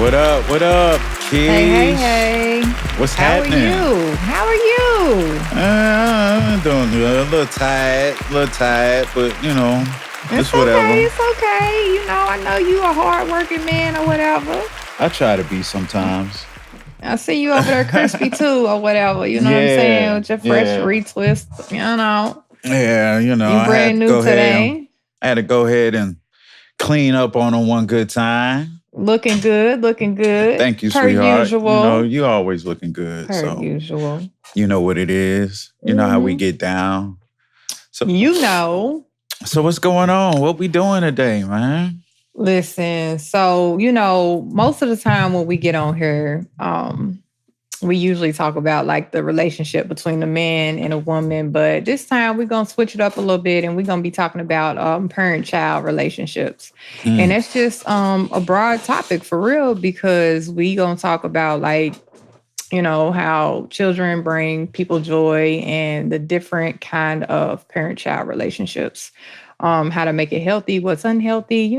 What up? What up, Hey, hey, Keys? hey. What's How are happening? you? How are you? I'm doing good. A little tired, but It's it's okay. whatever. It's okay. I know you a hardworking man or whatever. I try to be sometimes. I see you over there crispy too or whatever. You know what I'm saying? Yeah, With your fresh yeah, retwist. yeah. You I had brand to new go ahead. today. I had to go ahead and clean up on them one good time. Looking good. Looking good. Thank you, Per sweetheart. usual. You always looking good, Per so usual. you know what it is. You know how we hmm get down. So, You know. so what's going on? What we doing today, man? Listen, so most of the time when we get on here, we usually talk about like the relationship between a man and a woman, but this time we're gonna switch it up a little bit and we're gonna be talking about parent-child relationships. And Mm. that's just a broad topic for real because we gonna talk about like, how children bring people joy and the different kind of parent-child relationships, how to make it healthy, what's unhealthy,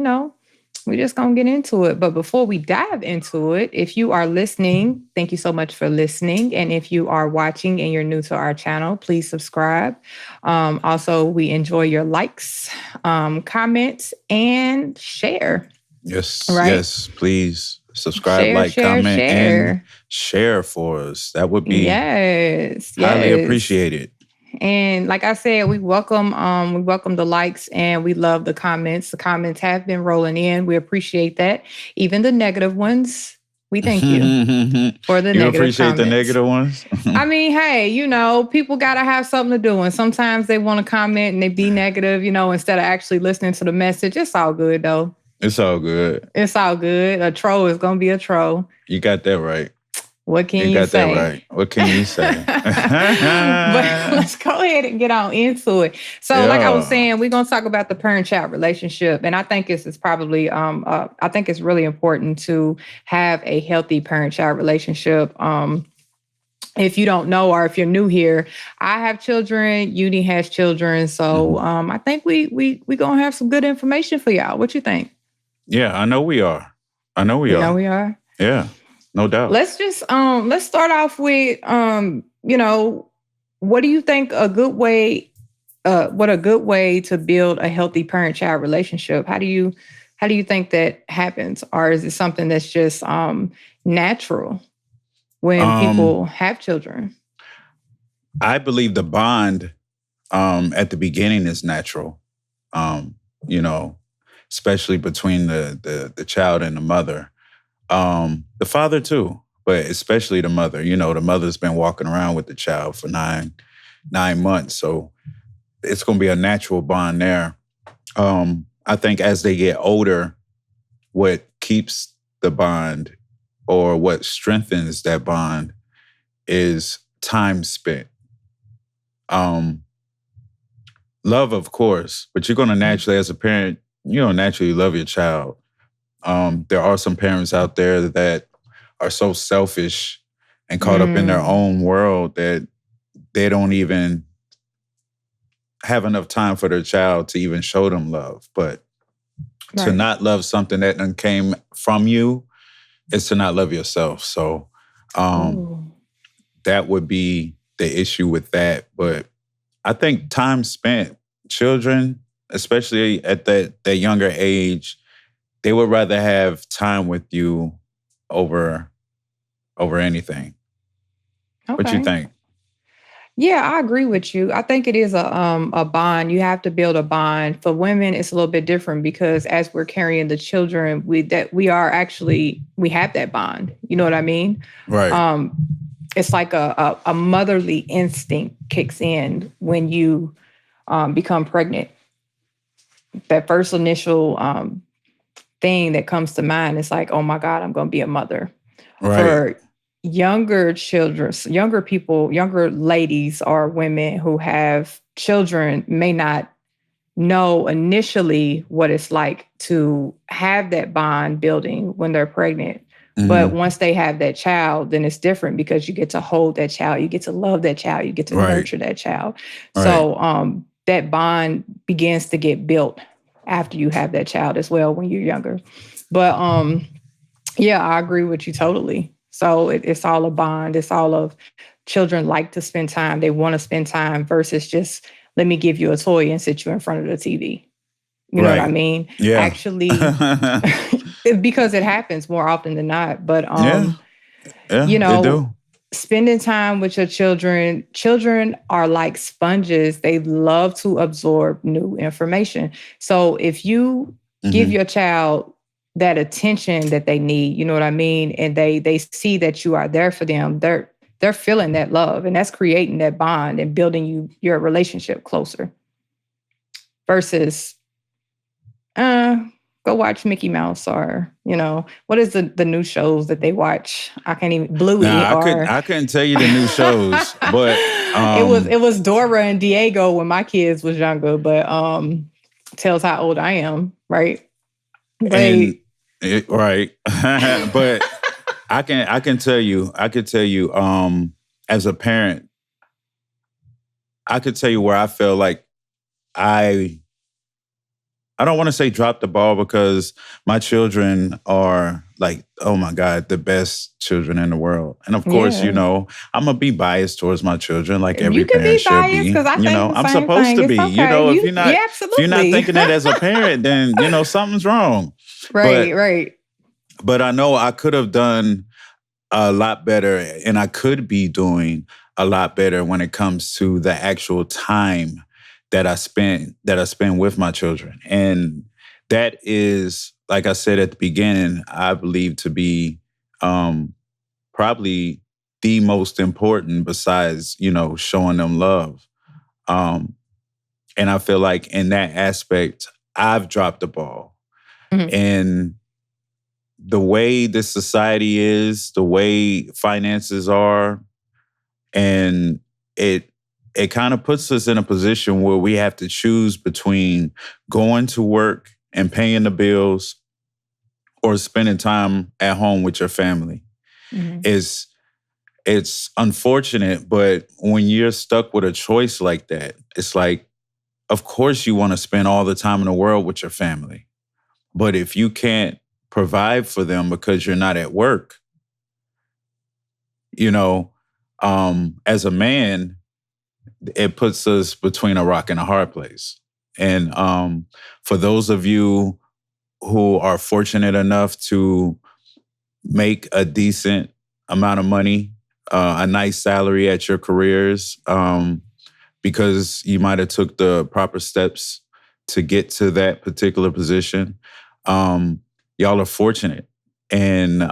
we're just going to get into it. But before we dive into it, if you are listening, thank you so much for listening. And if you are watching and you're new to our channel, please subscribe. Also, we enjoy your likes, comments, and share, Yes, right? yes. Please subscribe, Share, like, share, comment, and share. share for us. That would be Yes, highly yes. appreciated. And like I said, we welcome the likes and we love the comments. The comments have been rolling in. We appreciate that. Even the negative ones, we thank you for the You negative appreciate the comments. negative ones? I mean, hey, people got to have something to do. And sometimes they want to comment and they be negative, instead of actually listening to the message. It's all good, though. It's all good. It's all good. A troll is going to be a troll. You got that right. What can You you got that say? right. What can you say? But let's go ahead and get on into it. So, like I was Yeah. saying, we're gonna talk about the parent-child relationship, and I think it's probably I think it's really important to have a healthy parent-child relationship. If you don't know or if you're new here, I have children. Uni has children, so Mhm. I think we gonna have some good information for y'all. What you think? Yeah, I know we are. I know we You know are. we are. Yeah, no doubt. Let's start off with what do you think a good way what a good way to build a healthy parent-child relationship? How do you think that happens? Or is it something that's just natural when Um, people have children? I believe the bond at the beginning is natural. Um, you know, especially between the child and the mother. The father too, but especially the mother. The mother's been walking around with the child for nine months, so it's going to be a natural bond there. I think as they get older, what keeps the bond or what strengthens that bond is time spent. Um, Love, of course, but you're going to naturally, as a parent, naturally love your child. There are some parents out there that are so selfish and caught up in their Mm, own world that they don't even have enough time for their child to even show them love. But to right. not love something that done came from you is to not love yourself. So um, Ooh. that would be the issue with that. But I think time spent, children, especially at that younger age, they would rather have time with you over anything. What you Okay. think? Yeah, I agree with you. I think it is a bond. You have to build a bond. For women, it's a little bit different because as we're carrying the children, we have that bond. You know what I mean? Right. Um, it's like a motherly instinct kicks in when you become pregnant. That first initial thing that comes to mind is like, oh my God, I'm going to be a mother. Right. For younger children, younger people, younger ladies or women who have children may not know initially what it's like to have that bond building when they're pregnant. But Hmm. once they have that child, then it's different because you get to hold that child, you get to love that child, you get to Right. nurture that child. Right. So that bond begins to get built after you have that child as well when you're younger. But Yeah, I agree with you totally. So it's all a bond. It's all of children like to spend time. They want to spend time versus just let me give you a toy and sit you in front of the TV. You know what I Right. mean? Yeah. Actually, because it happens more often than not. But Yeah. you Yeah. It know, do. spending time with your children are like sponges. They love to absorb new information. So if you give Hmm. your child that attention that they need, you know what I mean, and they see that you are there for them, they're feeling that love, and that's creating that bond and building your relationship closer versus uh go watch Mickey Mouse, or what is the new shows that they watch? I can't even Bluey Now or I couldn't tell you the new shows, but it was Dora and Diego when my kids was younger, but tells how old I am, right? and But right. But I can tell you, as a parent, I could tell you where I feel like I I don't want to say drop the ball, because my children are like, oh my God, the best children in the world. And of course, yeah, I'm gonna be biased towards my children, like every you can parent be should biased be. because I think the I'm same supposed thing. to It's be. okay. If Yeah, you're not absolutely. thinking that as a parent, then something's wrong. Right, But right. I know I could have done a lot better, and I could be doing a lot better when it comes to the actual time that I spend with my children. And that is, like I said at the beginning, I believe to be um, probably the most important, besides showing them love. Um, and I feel like in that aspect, I've dropped the ball. Mhm. And the way this society is, the way finances are, and it it kind of puts us in a position where we have to choose between going to work and paying the bills, or spending time at home with your family. Mhm. Is It's unfortunate, but when you're stuck with a choice like that, it's like, of course you want to spend all the time in the world with your family. But if you can't provide for them because you're not at work, you know, as a man, it puts us between a rock and a hard place. And for those of you who are fortunate enough to make a decent amount of money, a nice salary at your careers, because you might have took the proper steps to get to that particular position, y'all are fortunate. And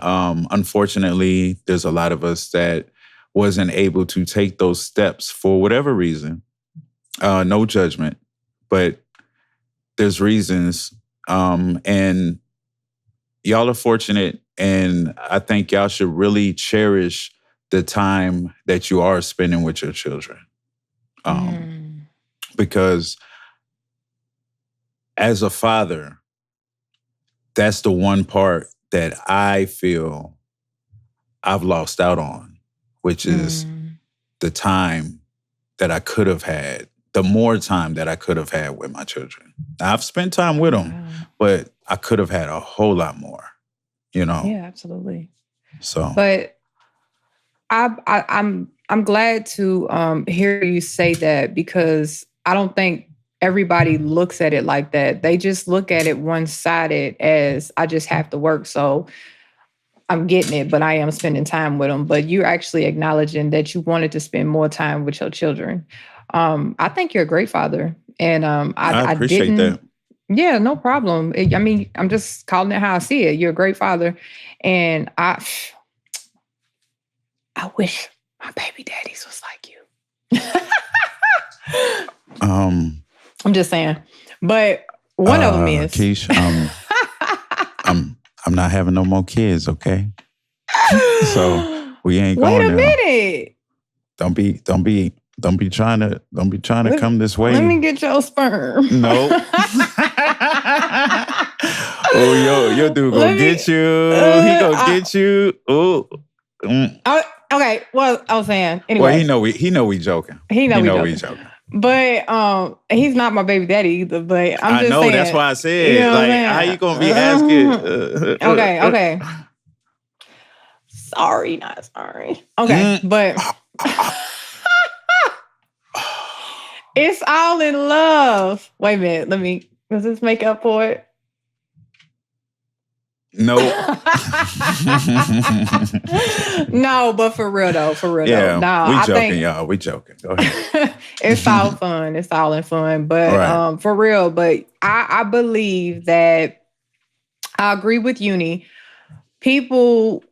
unfortunately, there's a lot of us that wasn't able to take those steps for whatever reason. No judgment, but there's reasons. And y'all are fortunate, and I think y'all should really cherish the time that you are spending with your children. Um, Mm. because as a father, that's the one part that I feel I've lost out on, which is Mm. the time that I could have had, the more time that I could have had with my children. Now, I've spent time with them, Wow. but I could have had a whole lot more, you know? Yeah, absolutely. So, But I'm glad to hear you say that, because I don't think everybody looks at it like that. They just look at it one sided as I just have to work, so I'm getting it, but I am spending time with them. But you're actually acknowledging that you wanted to spend more time with your children. I think you're a great father, and I I appreciate didn't. that. Yeah, no problem. I mean, I'm just calling it how I see it. You're a great father, and I wish my baby daddies was like you. Um, I'm just saying. But one of them is. Keish, I'm not having no more kids, okay? So we ain't Wait going a there. minute. Don't be trying to Let, come this let way. me get your sperm. Nope. Oh, your dude gonna Let me. get you. He gonna I, get you. Oh. Mm. okay. Well, I was saying Well, anyway. he know we joking. He know He we know we joking, joking. but he's not my baby daddy either. But I'm I just know. That's saying. why I You said, know what like, how I'm you gonna be asking? saying? Okay. Okay. Sorry, not sorry. Okay, Mm. but it's all in love. Wait a minute. Does this make up for it? Nope. No, but for real though, No, Yeah, we I joking, think y'all. We joking. Go ahead. it's all fun. It's all in fun. But Right. for real, but I believe that I agree with Uni. People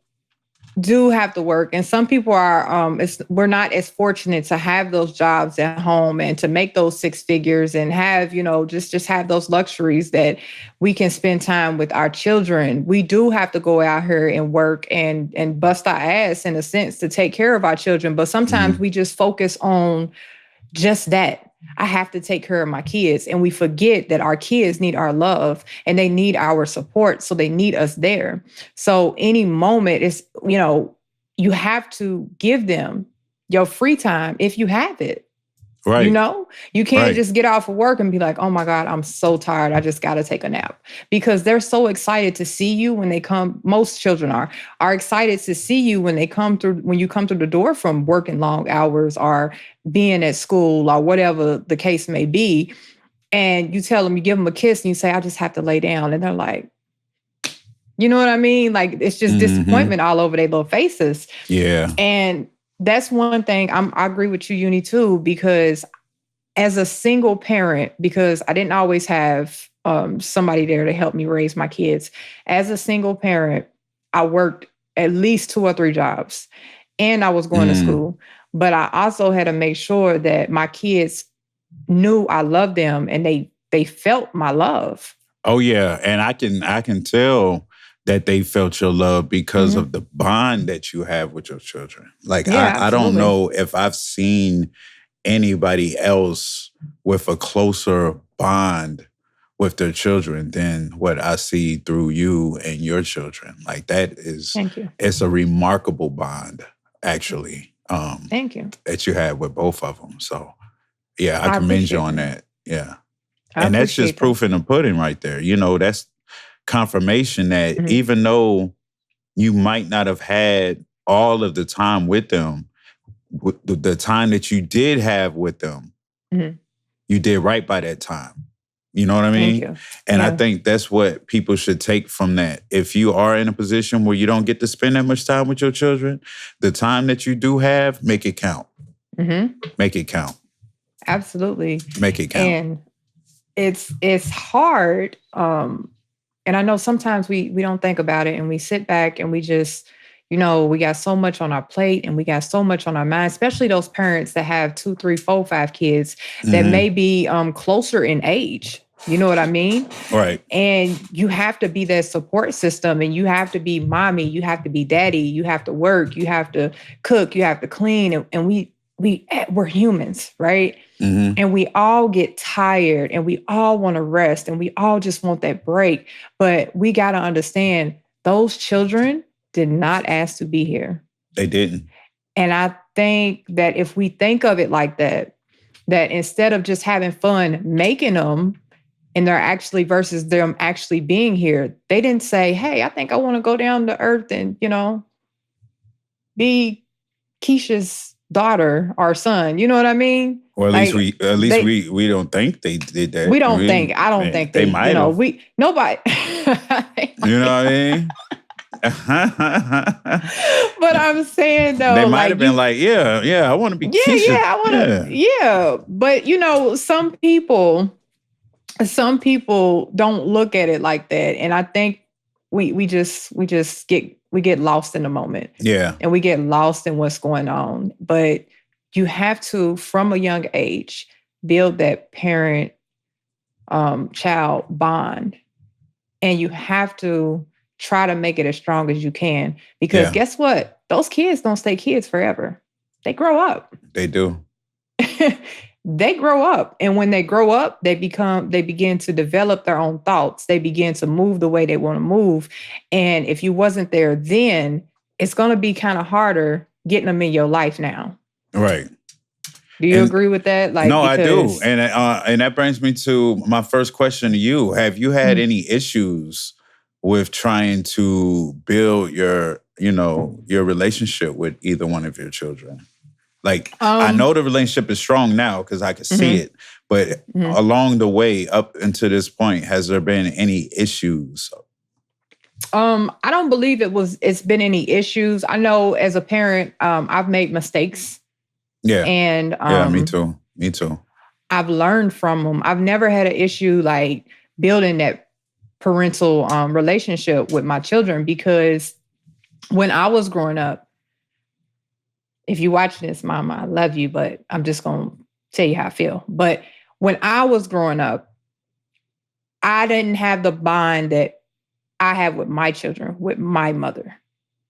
do have to work, and some people are we're not as fortunate to have those jobs at home and to make those six figures and have, just have those luxuries that we can spend time with our children. We do have to go out here and work and bust our ass in a sense to take care of our children, but sometimes we just focus on just that. I have to take care of my kids. And we forget that our kids need our love and they need our support. So they need us there. So any moment is, you have to give them your free time if you have it. Right. You can't Right. just get off of work and be like, oh my God, I'm so tired. I just got to take a nap. Because they're so excited to see you when they come. Most children are excited to see you when you come through the door from working long hours or being at school or whatever the case may be. And you tell them, you give them a kiss and you say, I just have to lay down. And they're like, you know what I mean? Like, it's just disappointment all over their little faces. Yeah. And that's one thing I agree with you, Uni, too, because as a single parent, because I didn't always have somebody there to help me raise my kids. As a single parent, I worked at least 2 or 3 jobs and I was going to school. But I also had to make sure that my kids knew I loved them and they felt my love. Oh yeah, and I can tell that they felt your love because of the bond that you have with your children. Like Yeah, I don't absolutely. know if I've seen anybody else with a closer bond with their children than what I see through you and your children. Like that is, Thank you. it's a remarkable bond, actually, Thank you. that you have with both of them. So yeah, I I commend you appreciate on that. that. Yeah. I And that's just appreciate that. proof in the pudding right there. That's confirmation that Mhm. even though you might not have had all of the time with them, the time that you did have with them, Mhm. you did right by that time. You know what I Thank mean? you. And I Yeah. think that's what people should take from that. If you are in a position where you don't get to spend that much time with your children, the time that you do have, make it count. Mhm. Make it count. Absolutely. Make it count. And it's hard. And I know sometimes we don't think about it and we sit back and we just, we got so much on our plate and we got so much on our mind, especially those parents that have 2, 3, 4, 5 kids that may be closer in age. You know what I mean? Right. And you have to be that support system and you have to be mommy, you have to be daddy, you have to work, you have to cook, you have to clean. And we're humans, right? And we all get tired and we all want to rest and we all just want that break. But we got to understand those children did not ask to be here. They didn't. And I think that if we think of it like that instead of just having fun making them and they're actually versus them actually being here, they didn't say, hey, I think I want to go down to earth and, be Keisha's daughter or son. You know what I mean? Or at least Like we don't think they did that. we don't think. I don't think they might have. Nobody. You know what I mean? But I'm saying though, they might have been like, yeah, I want to be Keisha. I want to, yeah. But some people don't look at it like that, and I think we just get lost in the moment. Yeah, and we get lost in what's going on. But you have to, from a young age, build that parent child bond, and you have to try to make it as strong as you can. Because guess what? Those kids don't stay kids forever. They grow up. They do. They grow up. And when they grow up, they begin to develop their own thoughts. They begin to move the way they want to move. And if you wasn't there then, it's going to be kind of harder getting them in your life now. Right. Do you agree with that? No, I do. And that brings me to my first question to you. Have you had any issues with trying to build your relationship with either one of your children? Like, I know the relationship is strong now because I can see it, but along the way up until this point, has there been any issues? I don't believe it's been any issues. I know as a parent, I've made mistakes. Yeah. And me too. Me too. I've learned from them. I've never had an issue like building that parental relationship with my children, because when I was growing up, if you watch this, Mama, I love you, but I'm just going to tell you how I feel. But when I was growing up, I didn't have the bond that I have with my children, with my mother.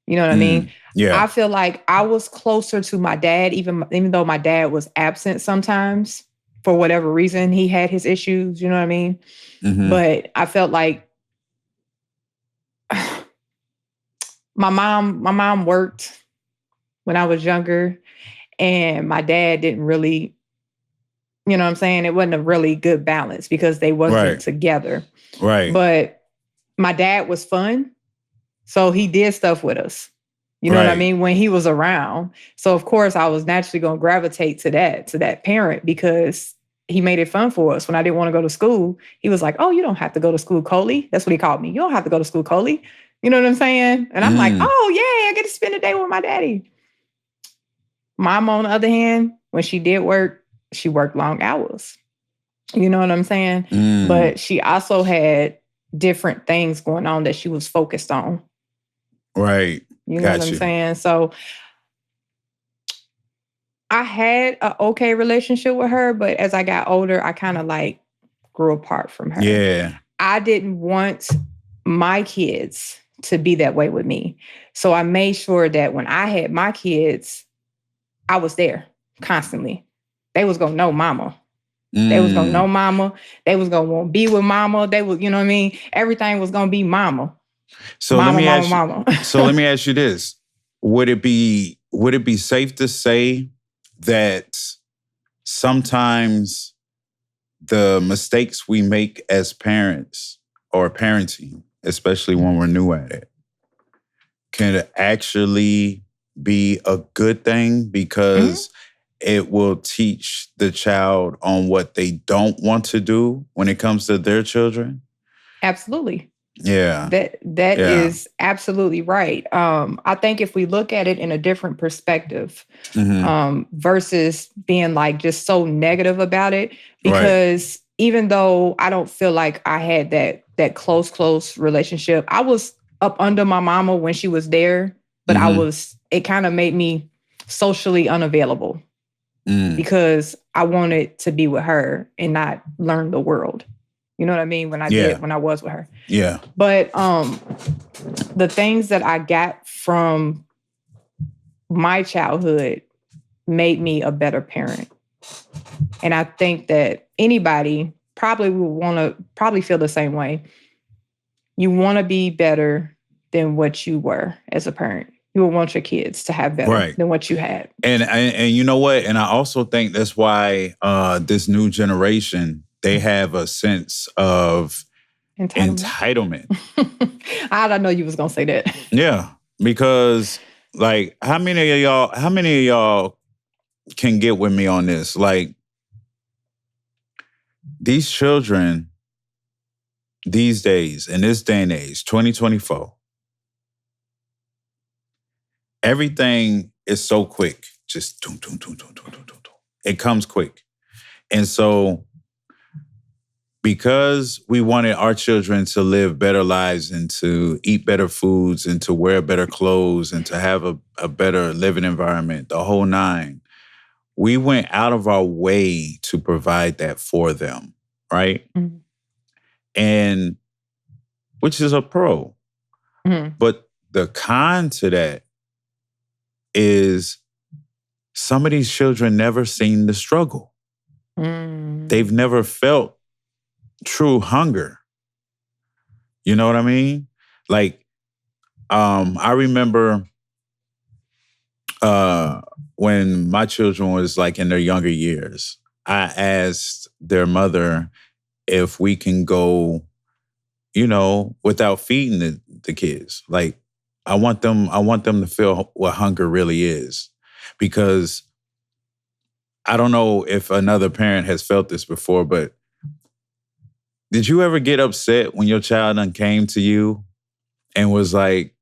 You know what I mean? Yeah. I feel like I was closer to my dad, even though my dad was absent sometimes for whatever reason. He had his issues, you know what I mean? But I felt like my mom worked when I was younger, and my dad didn't really, you know what I'm saying? It wasn't a really good balance because they wasn't together. Right. But my dad was fun. So he did stuff with us. You know what I mean? When he was around. So of course I was naturally going to gravitate to that parent, because he made it fun for us. When I didn't want to go to school, he was like, "Oh, you don't have to go to school, Coley." That's what he called me. "You don't have to go to school, Coley." You know what I'm saying? And I'm like, "Oh yeah, I get to spend the day with my daddy." Mom, on the other hand, when she did work, she worked long hours. You know what I'm saying? But she also had different things going on that she was focused on. Right. You know what I'm saying? So I had an okay relationship with her, but as I got older, I kind of like grew apart from her. Yeah. I didn't want my kids to be that way with me. So I made sure that when I had my kids, I was there constantly. They was going to know mama. They was going to know mama. They was going to want to be with mama. They was, you know what I mean? Everything was going to be mama. So let me ask you this. Would it be safe to say that sometimes the mistakes we make as parents or parenting, especially when we're new at it, can actually be a good thing because it will teach the child on what they don't want to do when it comes to their children? Absolutely. Yeah. That is absolutely right. I think if we look at it in a different perspective, versus being like just so negative about it, because even though I don't feel like I had that close relationship, I was up under my mama when she was there, but it kind of made me socially unavailable because I wanted to be with her and not learn the world. You know what I mean? When I was with her. Yeah. But the things that I got from my childhood made me a better parent. And I think that anybody probably would feel the same way. You want to be better than what you were as a parent. You would want your kids to have better than what you had. And you know what? And I also think that's why this new generation, they have a sense of entitlement. I don't know you was gonna say that. Yeah, because like, how many of y'all can get with me on this? Like, these children these days, in this day and age, 2024, everything is so quick. Just it comes quick. And so, because we wanted our children to live better lives and to eat better foods and to wear better clothes and to have a better living environment, the whole nine, we went out of our way to provide that for them, right? And which is a pro. But the con to that is some of these children never seen the struggle. They've never felt true hunger. You know what I mean? Like, I remember when my children was like in their younger years, I asked their mother if we can go without feeding the kids. Like I want them to feel what hunger really is. Because I don't know if another parent has felt this before, but did you ever get upset when your child done came to you and was like,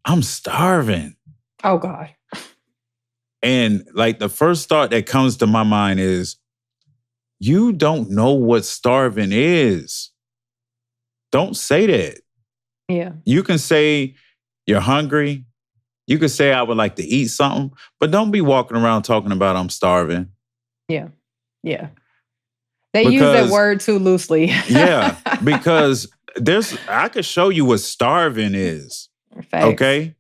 I'm starving? Oh God. And like the first thought that comes to my mind is, you don't know what starving is. Don't say that. Yeah. You can say you're hungry. You can say I would like to eat something, but don't be walking around talking about I'm starving. Yeah. Yeah. They use that Because, word too loosely. yeah, because I could show you what starving is. Facts. Okay?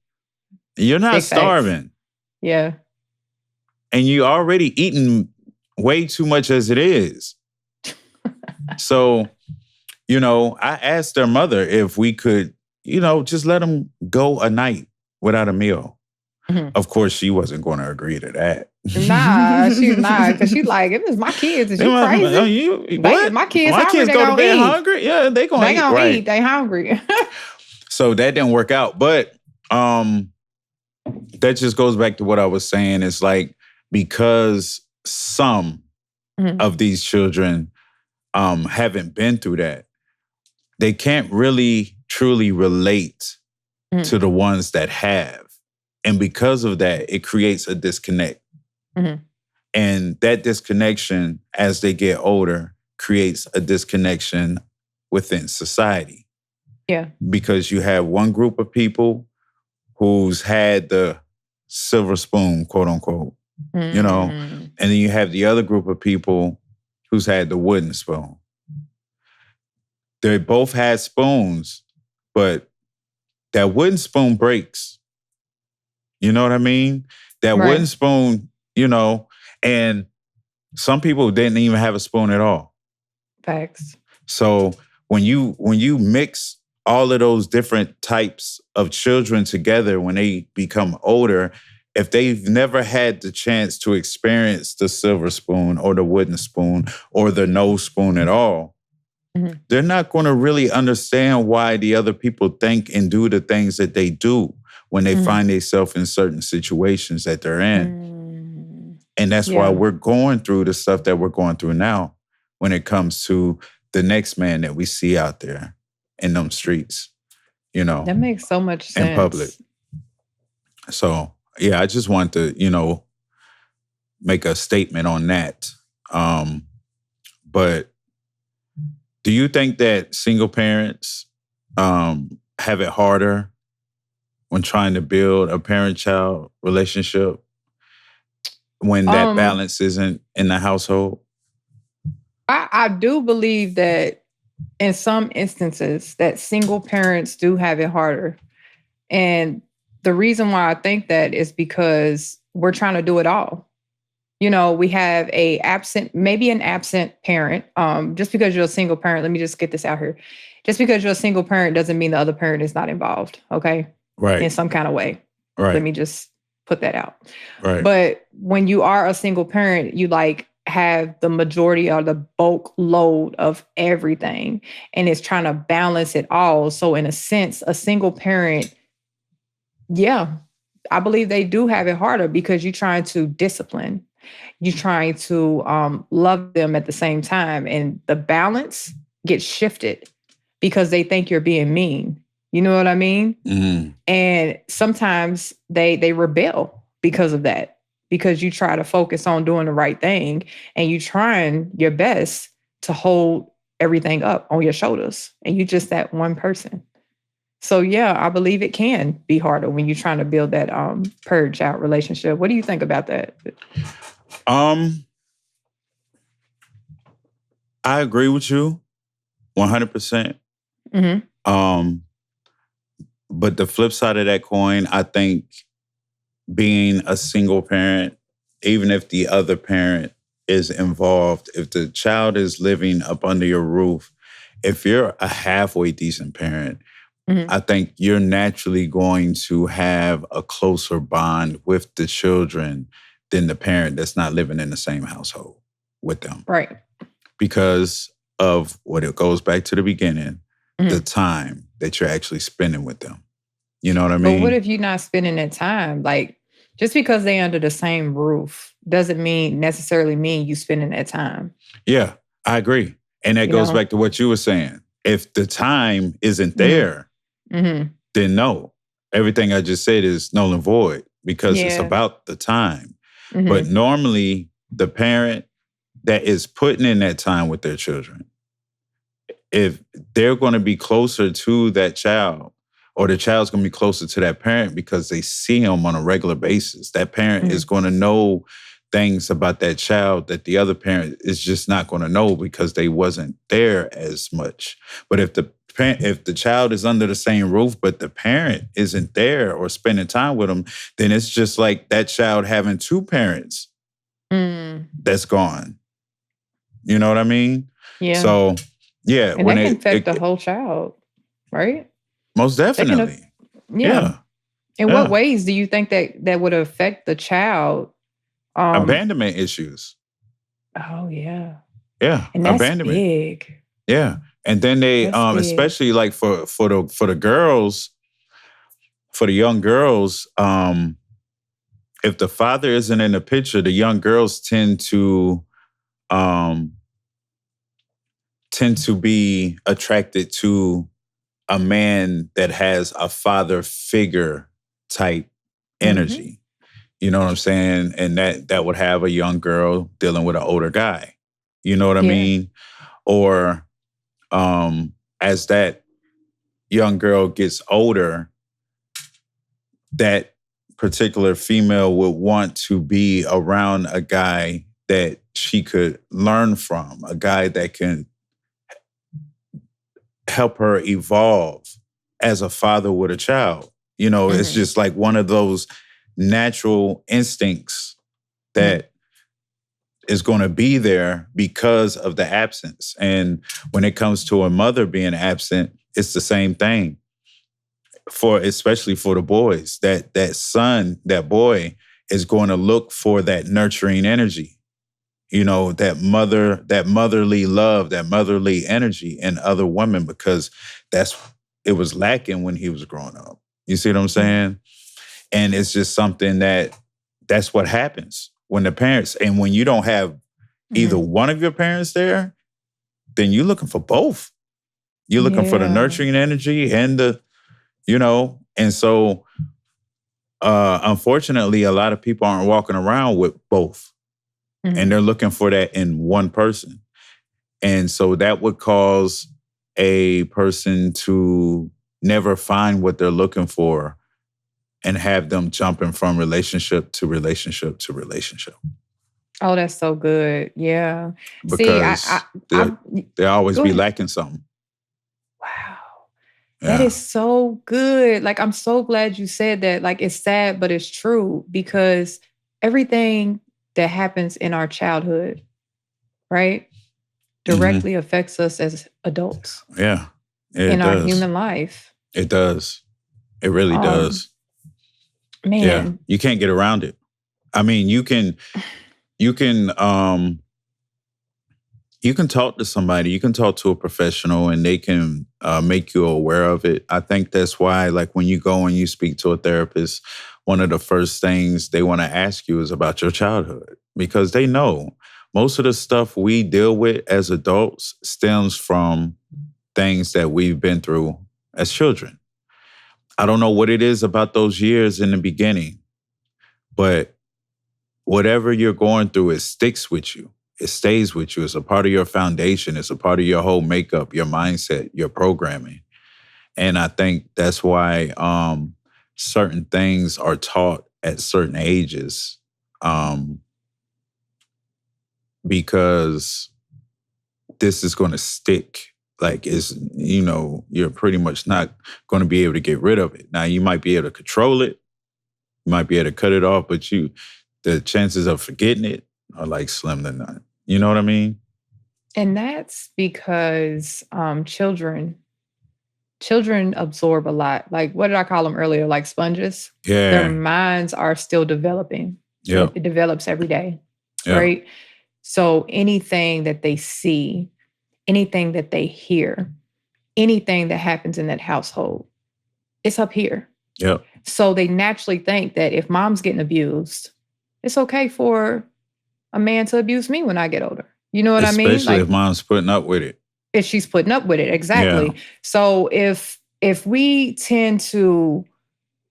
You're not Big facts. starving. Yeah. And you already eating way too much as it is. So, I asked their mother if we could, just let them go a night without a meal. Mhm. Of course, she wasn't going to agree to that. Nah, she's not. Because she's like, it was my kids. Is you crazy? What? My kids My hungry, kids they go to gonna bed eat. hungry? Yeah, they going to They eat. gonna Right. eat. They hungry. So that didn't work out. But that just goes back to what I was saying. It's like, because some Mhm. of these children haven't been through that, they can't really truly relate to the ones that have. And because of that, it creates a disconnect. Mhm. And that disconnection, as they get older, creates a disconnection within society. Yeah. Because you have one group of people who's had the silver spoon, quote unquote, and then you have the other group of people who's had the wooden spoon. They both had spoons, but that wooden spoon breaks. You know what I mean? That wooden Right. spoon, and some people didn't even have a spoon at all. Facts. So when you mix all of those different types of children together, when they become older, if they've never had the chance to experience the silver spoon or the wooden spoon or the no spoon at all, they're not going to really understand why the other people think and do the things that they do when they find themselves in certain situations that they're in. And that's why we're going through the stuff that we're going through now when it comes to the next man that we see out there in them streets, That makes so much sense. in public. So, yeah, I just want to, make a statement on that. But do you think that single parents have it harder when trying to build a parent-child relationship when that balance isn't in the household? I do believe that in some instances that single parents do have it harder. And the reason why I think that is because we're trying to do it all. We have maybe an absent parent. Just because you're a single parent, let me just get this out here. Just because you're a single parent doesn't mean the other parent is not involved, okay? Right. In some kind of way. Right. Let me just put that out. Right. But when you are a single parent, you have the majority or the bulk load of everything, and it's trying to balance it all. So in a sense, a single parent, yeah, I believe they do have it harder because you're trying to discipline. You're trying to love them at the same time. And the balance gets shifted because they think you're being mean. You know what I mean? Mm-hmm. And sometimes they rebel because of that. Because you try to focus on doing the right thing and you trying your best to hold everything up on your shoulders. And you just that one person. So yeah, I believe it can be harder when you're trying to build that parent-child relationship. What do you think about that? I agree with you 100%. But the flip side of that coin, I think being a single parent, even if the other parent is involved, if the child is living up under your roof, if you're a halfway decent parent, I think you're naturally going to have a closer bond with the children than the parent that's not living in the same household with them. Right. Because of what it goes back to the beginning, the Mhm. time that you're actually spending with them. You know what I But what mean? if you're not spending that time? Like, just because they under the same roof doesn't mean necessarily mean you spending that time, Yeah, I agree. And that you goes know? back to what you were saying. If the time isn't Mhm. there, Mhm. then no. Everything I just said is null and void because it's Yeah. about the time. But Mhm. normally, the parent that is putting in that time with their children, if they're going to be closer to that child, or the child's going to be closer to that parent because they see them on a regular basis, that parent is Mhm. going to know things about that child that the other parent is just not going to know because they wasn't there as much. But if the child is under the same roof but the parent isn't there or spending time with them, then it's just like that child having two parents Mm. that's gone. You know what I mean? Yeah. So yeah, And when that can affect the it whole child, right? most That can, definitely. yeah. Yeah. In what Yeah. ways do you think that would affect the child? Um, Abandonment issues. oh yeah. Yeah. And that's Abandonment. big. Yeah. And then they That's big. especially like for the girls, for the young girls, if the father isn't in the picture, the young girls um tend to be attracted to a man that has a father figure type Mhm. energy. You know what I'm saying? And that would have a young girl dealing with an older guy. You know what I Yeah. mean? Or as that young girl gets older, that particular female would want to be around a guy that she could learn from, a guy that can help her evolve as a father with a child. You know, it's Mhm. just like one of those natural instincts Mhm. that is going to be there because of the absence. And when it comes to a mother being absent, it's the same thing for especially for the boys. That son, that boy is going to look for that nurturing energy. You know, that motherly love, that motherly energy in other women because that's it was lacking when he was growing up. You see what I'm Mhm. saying? And it's just something that's what happens when the parents and when you don't have either Mhm. one of your parents there, then you're looking for both. You're looking for the Yeah. nurturing energy and and so unfortunately a lot of people aren't walking around with both and Mhm. they're looking for that in one person. And so that would cause a person to never find what they're looking for and have them jumping from relationship to relationship to relationship Oh, that's so good. Yeah. See, because I they'll always go be ahead. lacking something. Wow. That is Yeah. so good. Like, I'm so glad you said that. Like, it's sad, but it's true because everything that happens in our childhood, right, Hmm. directly affects us as adults Yeah. Yeah, it in our does. human life. It does. It really Um, does. Yeah. man. You can't get around it. I mean, you can you can talk to somebody, you can talk to a professional and they can make you aware of it. I think that's why, like, when you go and you speak to a therapist, one of the first things they want to ask you is about your childhood because they know most of the stuff we deal with as adults stems from things that we've been through as children. I don't know what it is about those years in the beginning, but whatever you're going through, it sticks with you. It stays with you. It's a part of your foundation. It's a part of your whole makeup, your mindset, your programming. And I think that's why certain things are taught at certain ages um, because this is going to stick. Like, you're pretty much not going to be able to get rid of it. Now, you might be able to control it, you might be able to cut it off, but the chances of forgetting it are like slim to none. You know what I mean? And that's because children absorb a lot. Like, what did I call them earlier? Like sponges. Their Yeah. minds are still developing. Yeah. It develops every day, Yeah. right? So anything that they see, anything that they hear, anything that happens in that household, it's up here. Yep. So they naturally think that if mom's getting abused, it's okay for a man to abuse me when I get older. You know what I mean? Especially if Like mom's putting up with it. if she's putting up with it, Yeah. exactly. So if we tend to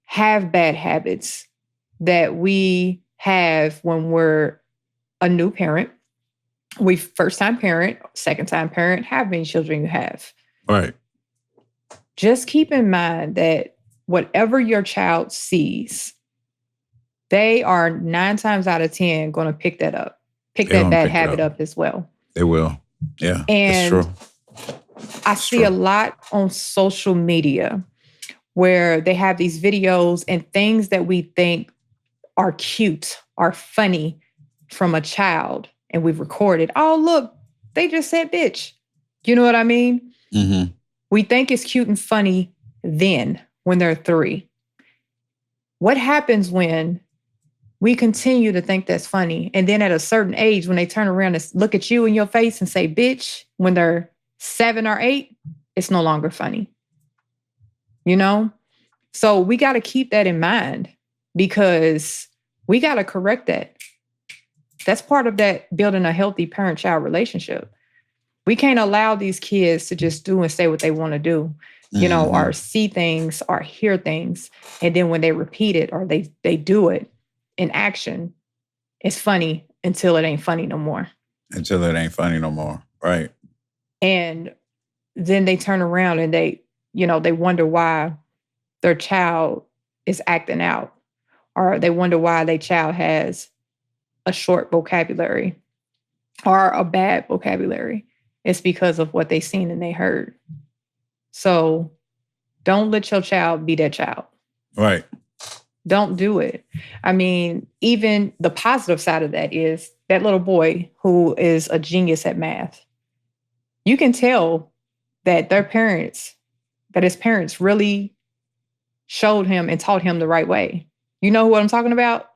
have bad habits that we have when we're a new parent, we first time parent, second time parent, how many children you have. Right. Just keep in mind that whatever your child sees, they are 9 times out of 10 going to pick that up, pick They're that gonna bad pick it habit up. up as well. They will. Yeah. It's And true. I It's see a true. lot on social media where they have these videos and things that we think are cute, are funny from a child, and we've recorded. Oh, look, they just said bitch. You know what I mean? Mm-hmm. We think it's cute and funny then when they're 3. What happens when we continue to think that's funny? And then at a certain age, when they turn around and look at you in your face and say bitch, when they're 7 or 8, it's no longer funny. You know? So we got to keep that in mind because we got to correct that. That's part of that building a healthy parent-child relationship. We can't allow these kids to just do and say what they want to do, you know, Mm-hmm. or see things or hear things. And then when they repeat it or they do it in action, it's funny until it ain't funny no more. Until it ain't funny no more. Right. And then they turn around and they wonder why their child is acting out, or they wonder why their child has a short vocabulary or a bad vocabulary. It's because of what they seen and they heard. So don't let your child be that child. Right. Don't do it. I mean, even the positive side of that is that little boy who is a genius at math. You can tell that his parents really showed him and taught him the right way. You know what I'm talking about?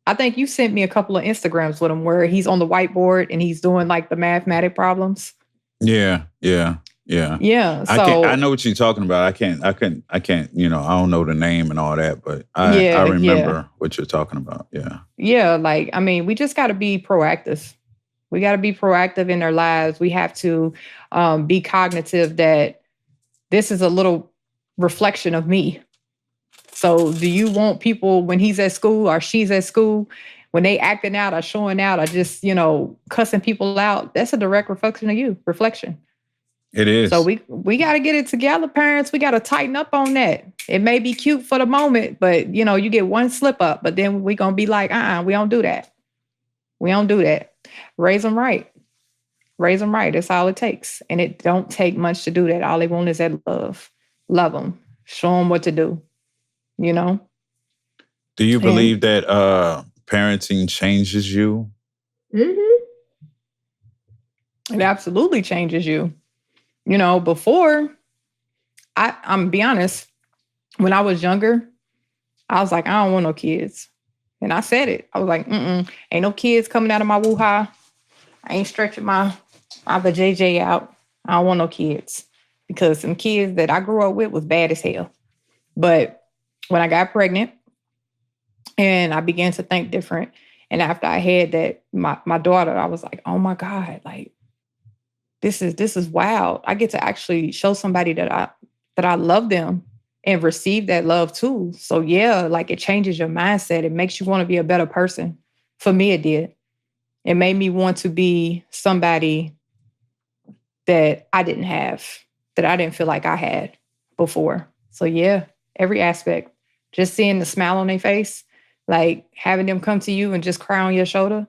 I think you sent me a couple of Instagrams with him where he's on the whiteboard and he's doing like the mathematic problems. Yeah. Yeah. Yeah. Yeah. I So know what you're talking about. I can't, I don't know the name and all that, but I yeah. remember what you're talking about. Yeah. Yeah. Like, I mean, we just got to be proactive. We got to be proactive in their lives. We have to be cognitive that this is a little reflection of me. So do you want people when he's at school or she's at school, when they acting out or showing out or just, cussing people out, that's a direct reflection of you, reflection. It So is. we got to get it together, parents. We got to tighten up on that. It may be cute for the moment, but you get one slip up, but then we going to be like, we don't do that. We don't do that. Raise them right. Raise them right. That's all it takes. And it don't take much to do that. All they want is that love. Love them. Show them what to do, you know? Do you And believe that parenting changes you? it absolutely changes you. Before, I'm gonna be honest, when I was younger, I was like, I don't want no kids. And I said it. I was like, ain't no kids coming out of my woo-ha. I ain't stretching my JJ out. I don't want no kids. Because some kids that I grew up with was bad as hell. But when I got pregnant and I began to think different, and after I had that, my daughter, I was like, oh my God, like this is wild. I get to actually show somebody that I love them and receive that love too. So yeah, like it changes your mindset. It makes you want to be a better person. For me, it did. It made me want to be somebody that I didn't have, that I didn't feel like I had before. So yeah, every aspect, just seeing the smile on their face, like having them come to you and just cry on your shoulder,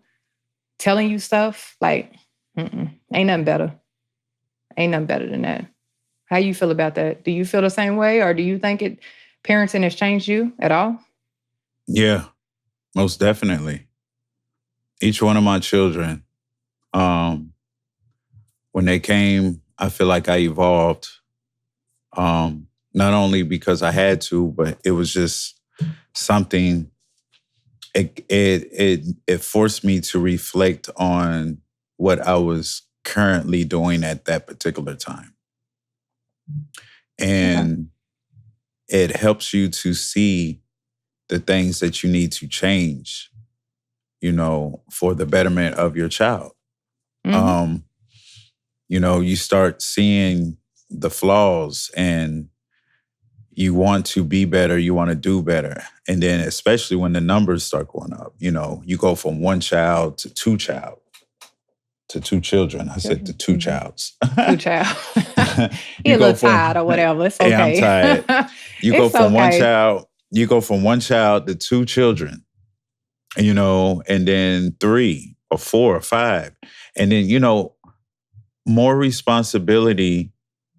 telling you stuff, like, ain't nothing better. Ain't nothing better than that. How you feel about that? Do you feel the same way, or do you think parenting has changed you at all? Yeah, most definitely. Each one of my children, um, when they came, I feel like I evolved. Not only because I had to, but it was just something. It forced me to reflect on what I was currently doing at that particular time. Okay. And it helps you to see the things that you need to change, for the betterment of your child. Mm-hmm. Um, you start seeing the flaws and you want to be better, you want to do better. And then especially when the numbers start going up, you go from one child to two children. I said to Children. two childs. Two child. He You a go little from tired or whatever. It's Hey, I'm okay. tired. You go It's from one okay. child, to two children, and then three or four or five. And then, more responsibility,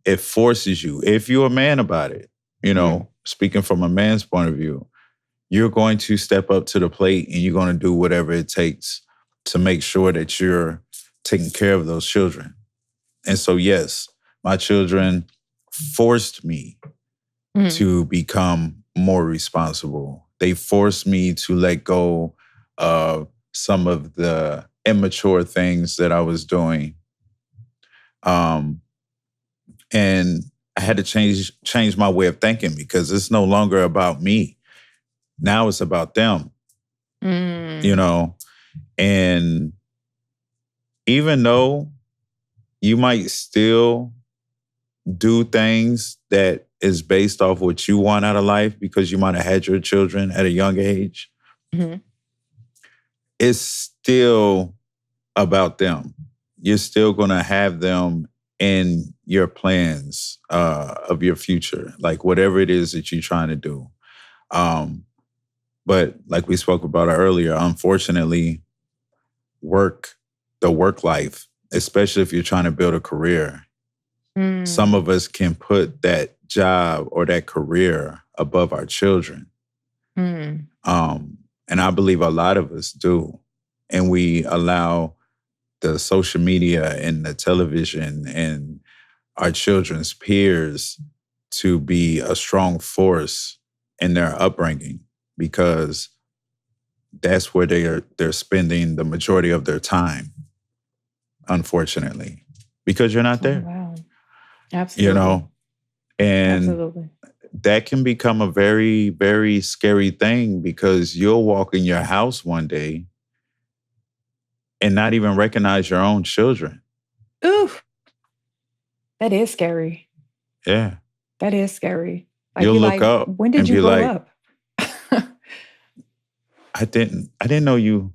it forces you. If you're a man about it, Mm. speaking from a man's point of view, you're going to step up to the plate and you're going to do whatever it takes to make sure that you're taking care of those children. And so, yes, my children forced me Mm. to become more responsible. They forced me to let go of some of the immature things that I was doing. Um, and I had to change my way of thinking because it's no longer about me. Now it's about them, Mm. And even though you might still do things that is based off what you want out of life because you might have had your children at a young age, Mm-hmm. it's still about them. You're still going to have them in your plans of your future, like whatever it is that you're trying to do. But like we spoke about earlier, unfortunately, the work life, especially if you're trying to build a career, some Mm. of us can put that job or that career above our children. Mm. And I believe a lot of us do. And we allow the social media and the television and our children's peers to be a strong force in their upbringing because that's where they're spending the majority of their time, unfortunately, because you're not Oh, there, wow. you Absolutely. know, and Absolutely. that can become a very, very scary thing because you'll walk in your house one day and not even recognize your own children. Ooh, that is scary. Yeah. That is scary. Like You'll you're look like, up when did and you be grow like, up? I didn't know you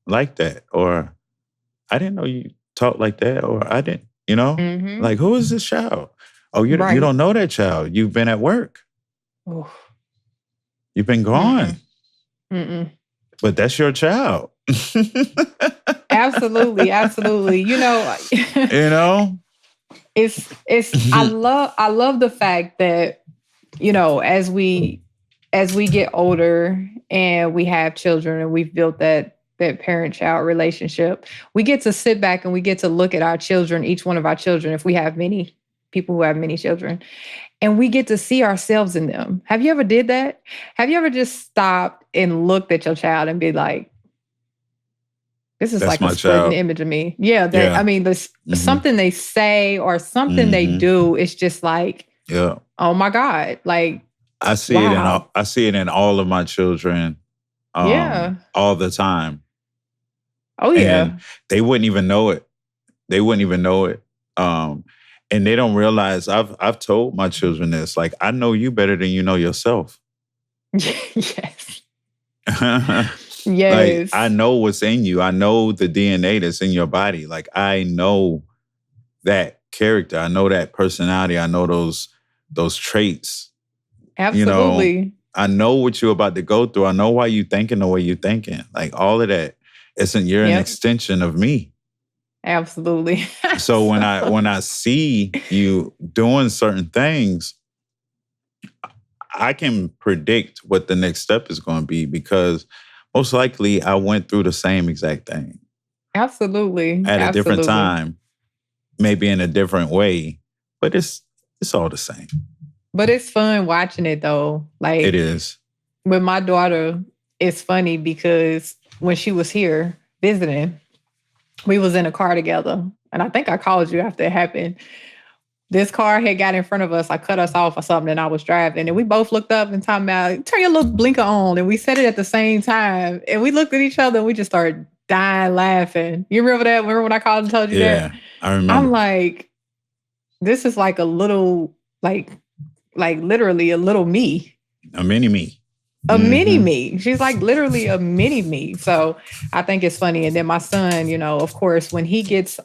like that, or I didn't know you talk like that, or I didn't, Mm-hmm. like, who is this child? Oh, you Right. don't know that child. You've been at work. Ooh. You've been gone, Mm-mm. Mm-mm. but that's your child. Absolutely. Absolutely. you know? it's I love the fact that, as we get older and we have children and we've built that parent-child relationship, we get to sit back and we get to look at our children, each one of our children, if we have many people who have many children, and we get to see ourselves in them. Have you ever did that? Have you ever just stopped and looked at your child and be like, this is That's like a my splitting child. image of me? Yeah, that I Yeah. mean, this hmm something they say or something they hmm do, it's just like, Yeah. oh my God, like, I see it in wow. all of my children Yeah. all the time. Oh And yeah. they wouldn't even know it. They wouldn't even know it. Um, and they don't realize I've told my children this, like, I know you better than you know yourself. Yes. Like, I Yes. know what's in you. I know the DNA that's in your body. Like, I know that character. I know that personality. I know those traits. You know, Absolutely. I know what you're about to go through. I know why you thinking the way you're thinking. Like all of that. You're an Yep. extension of me. Absolutely. So when I So, when I see you doing certain things, I can predict what the next step is going to be because most likely I went through the same exact thing absolutely. at a different Absolutely. time, maybe in a different way, but it's all the same. But it's fun watching it though. It Like is. with my daughter, it's funny because when she was here visiting, we was in a car together. And I think I called you after it happened. this car had got in front of us, cut us off or something, and I was driving. And we both looked up and talking about, turn your little blinker on. And we said it at the same time. And we looked at each other and we just started dying laughing. You remember that? Remember when I called and told you that? Yeah, I remember. I'm like, this is like a little, like literally a little me. A mini me. A mini me. She's like literally a mini me. So I think it's funny. And then my son, of course, when he gets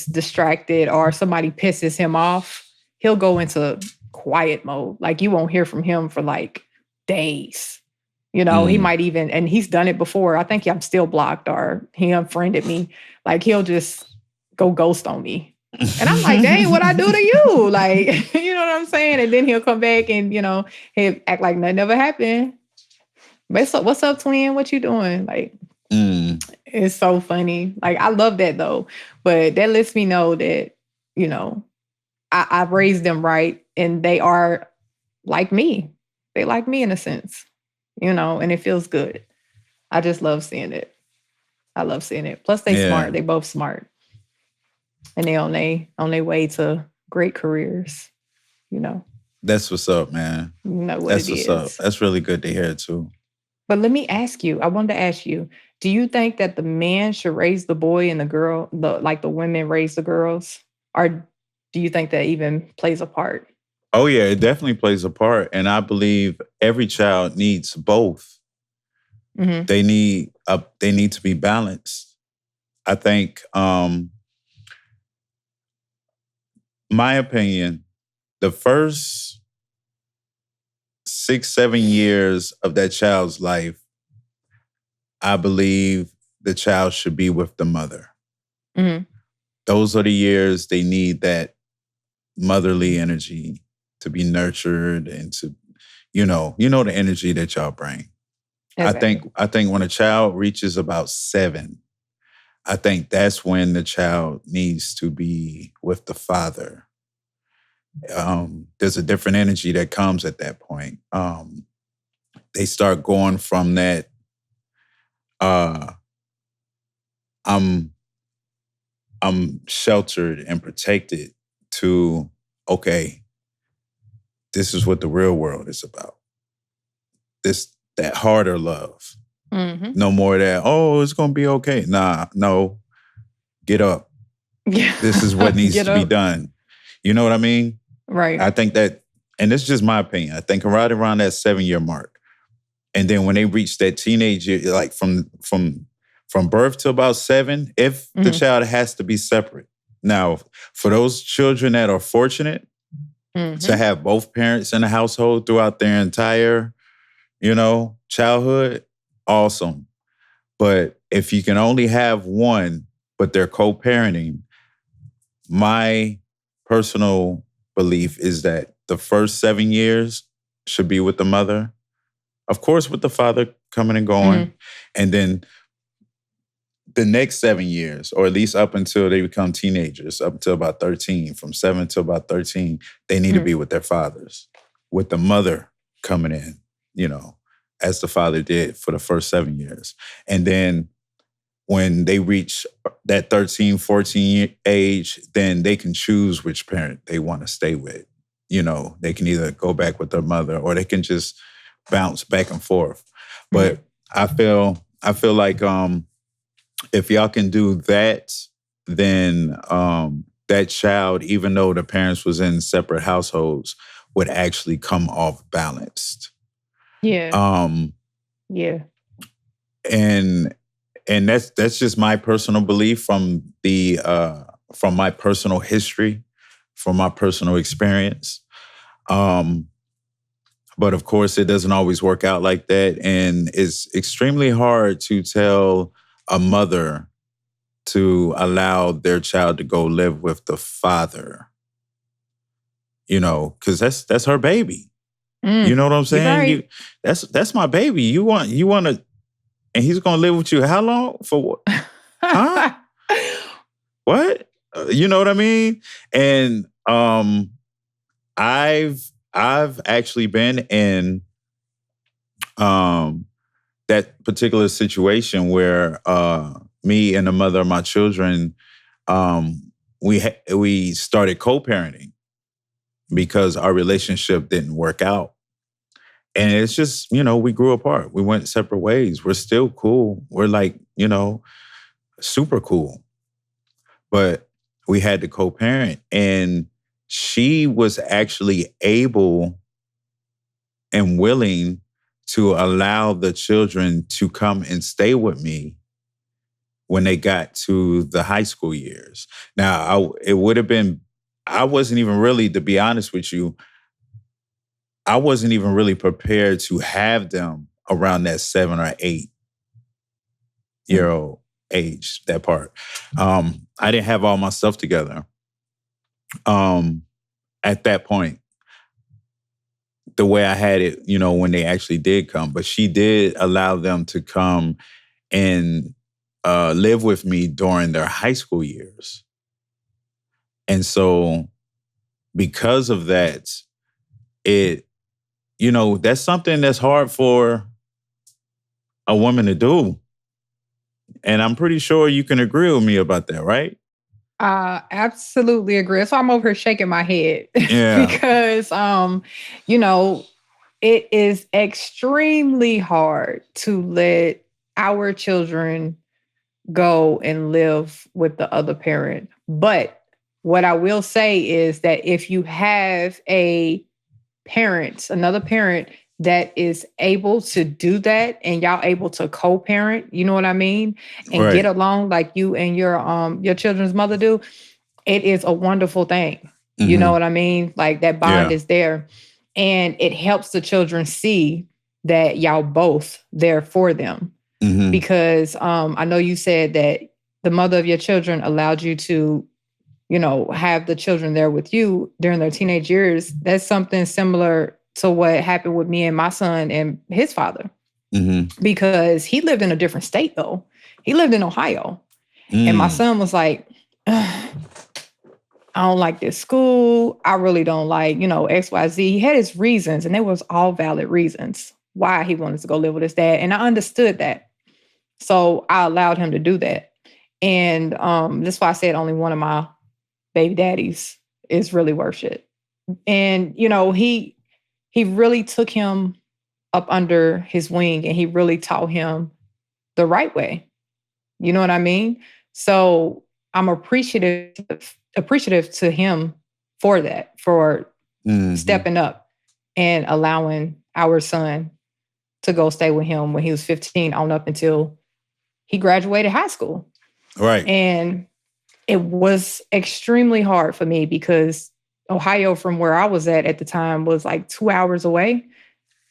distracted or somebody pisses him off, he'll go into quiet mode. Like you won't hear from him for like days. He might even, and he's done it before. I think I'm still blocked or he unfriended me. Like he'll just go ghost on me. And I'm like, dang, what I do to you? Like, you know what I'm saying? And then he'll come back and, he'll act like nothing ever happened. What's up, twin? What you doing? Like, it's so funny. Like, I love that though. But that lets me know that, I've raised them right and they are like me. They like me in a sense, and it feels good. I just love seeing it. I love seeing it. Plus they smart. They both smart. And they on their way to great careers, That's what's up, man. That's what's up. That's really good to hear too. But let me ask you, I wanted to ask you, do you think that the man should raise the boy and the girl, the women raise the girls? Or do you think that even plays a part? Oh yeah, it definitely plays a part. And I believe every child needs both. Mm-hmm. They need to be balanced. I think, my opinion, the first 6-7 years of that child's life, I believe the child should be with the mother. Mm-hmm. Those are the years they need that motherly energy to be nurtured and to, the energy that y'all bring. Exactly. I think when a child reaches about 7, I think that's when the child needs to be with the father. There's a different energy that comes at that point. They start going from that, I'm sheltered and protected to, okay, this is what the real world is about. That harder love. Mm-hmm. No more of that, it's going to be okay. Nah, no, get up. Yeah. This is what needs to be done. You know what I mean? Right. I think that, and this is just my opinion, I think right around that 7-year mark. And then when they reach that teenage year, like from birth to about 7, if the child has to be separate. Now, for those children that are fortunate to have both parents in the household throughout their entire, childhood, awesome. But if you can only have one, but they're co-parenting, my personal belief is that the first 7 years should be with the mother. Of course, with the father coming and going. And then the next 7 years, or at least up until they become teenagers, up until about 13, from 7 to about 13, they need to be with their fathers, with the mother coming in, as the father did for the first 7 years. And then when they reach that 13, 14 age, then they can choose which parent they want to stay with. They can either go back with their mother or they can just bounce back and forth. But I feel like if y'all can do that, then that child, even though the parents was in separate households, would actually come off balanced. Yeah. Yeah. And that's just my personal belief from my personal history, from my personal experience. But of course, it doesn't always work out like that. And it's extremely hard to tell a mother to allow their child to go live with the father, because that's her baby. You know what I'm saying? Right. That's my baby. You want to, and he's going to live with you how long? For what? Huh? What? You know what I mean? And I've actually been in that particular situation where me and the mother of my children, we started co-parenting because our relationship didn't work out. And it's just, we grew apart. We went separate ways. We're still cool. We're like, super cool. But we had to co-parent. And she was actually able and willing to allow the children to come and stay with me when they got to the high school years. Now, it would have been, I wasn't even really, to be honest with you, I wasn't even really prepared to have them around that 7 or 8-year old age, that part. I didn't have all my stuff together at that point, the way I had it, when they actually did come. But she did allow them to come and live with me during their high school years. And so because of that, that's something that's hard for a woman to do. And I'm pretty sure you can agree with me about that, right? I absolutely agree. So I'm over here shaking my head Yeah. because, it is extremely hard to let our children go and live with the other parent. But what I will say is that if you have another parent that is able to do that and y'all able to co-parent, you know what I mean? And get along like you and your children's mother do, it is a wonderful thing. Mm-hmm. You know what I mean? Like that bond is there. And it helps the children see that y'all both there for them. Mm-hmm. Because I know you said that the mother of your children allowed you to, have the children there with you during their teenage years. That's something similar to what happened with me and my son and his father. Mm-hmm. Because he lived in a different state, though. He lived in Ohio. And my son was like, I don't like this school. I really don't like, XYZ. He had his reasons, and they was all valid reasons why he wanted to go live with his dad. And I understood that. So I allowed him to do that. And that's why I said only one of my baby daddies is really worth it. And, he really took him up under his wing and he really taught him the right way. You know what I mean? So I'm appreciative to him for that, for stepping up and allowing our son to go stay with him when he was 15 on up until he graduated high school. Right. And it was extremely hard for me because Ohio, from where I was at the time, was like 2 hours away.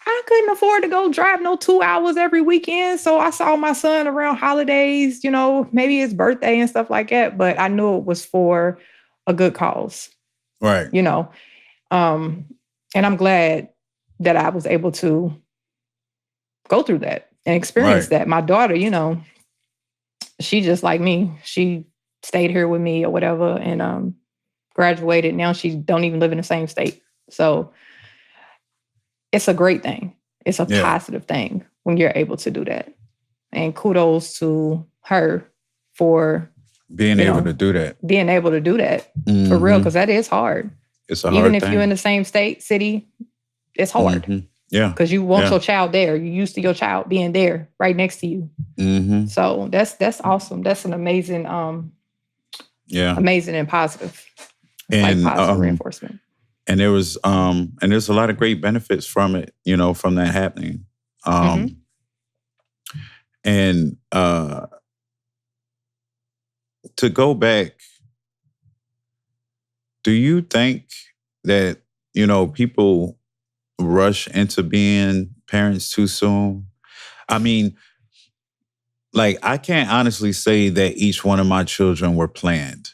I couldn't afford to go drive no 2 hours every weekend. So I saw my son around holidays, maybe his birthday and stuff like that. But I knew it was for a good cause. Right. And I'm glad that I was able to go through that and experience that. My daughter, she just like me. She stayed here with me or whatever and graduated. Now she don't even live in the same state. So it's a great thing. It's a positive thing when you're able to do that. And kudos to her for being able to do that. Being able to do that for real, because that is hard. It's a hard Even thing. if you're in the same city, it's hard. Mm-hmm. Yeah. Because you want your child there. You're used to your child being there right next to you. Mm-hmm. So that's awesome. That's an amazing, amazing and positive. And positive reinforcement. And there was and there's a lot of great benefits from it, from that happening. And to go back, do you think that, people rush into being parents too soon? I mean, like, I can't honestly say that each one of my children were planned.